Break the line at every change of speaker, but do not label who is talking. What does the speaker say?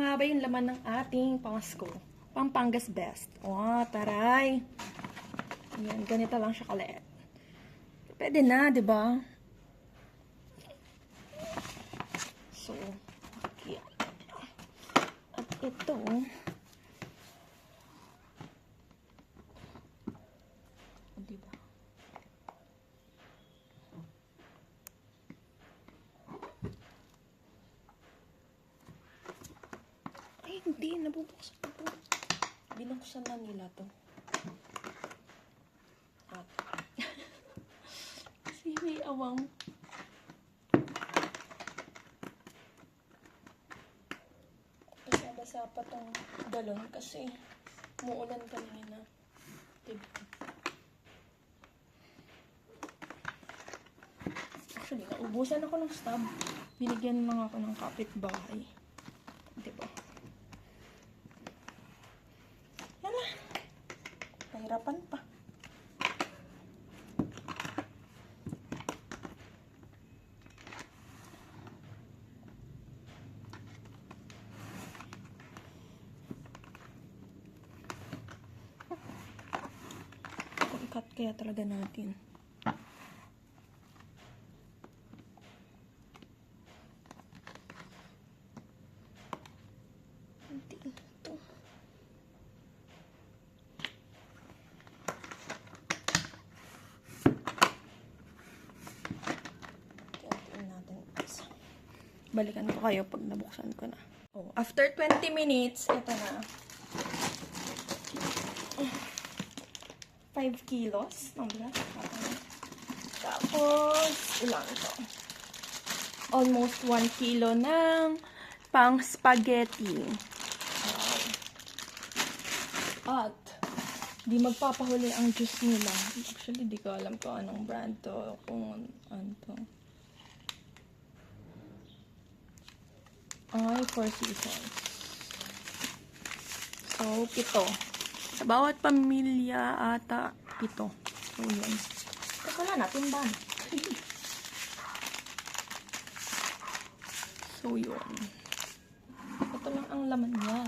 nga ba yung laman ng ating pamasko? Pampangas Best. Oh, taray. Yan, ganito lang siya kalit. Pwede na, di ba? So, okay. At ito, di ba? Ay, hindi. Nabubuksan ito. Binuksan na nila to. At, kasi may awang. Basa pa tong galon kasi umuulan kanina. Diba? Actually, naubusan ako ng stab. Binigyan lang ako ng kapitbahay. Diba? Yan na. Nahirapan pa. Cut kaya talaga natin. Hindi ito. Tingnan natin isa. Balikan ko kayo pag nabuksan ko na. Oh, after 20 minutes, ito na. 5 kilos ng bigas. Tapos, ilan ito? Almost 1 kilo ng pang spaghetti. Wow. At, di magpapahuli ang juice nila. Actually, di ko alam kung anong brand to. Kung ano to. Ay, 4 seasons. So, ito. Sa bawat pamilya ata ito. So, yun. Kasi wala natin ba? So, yun. Ito lang ang laman niya.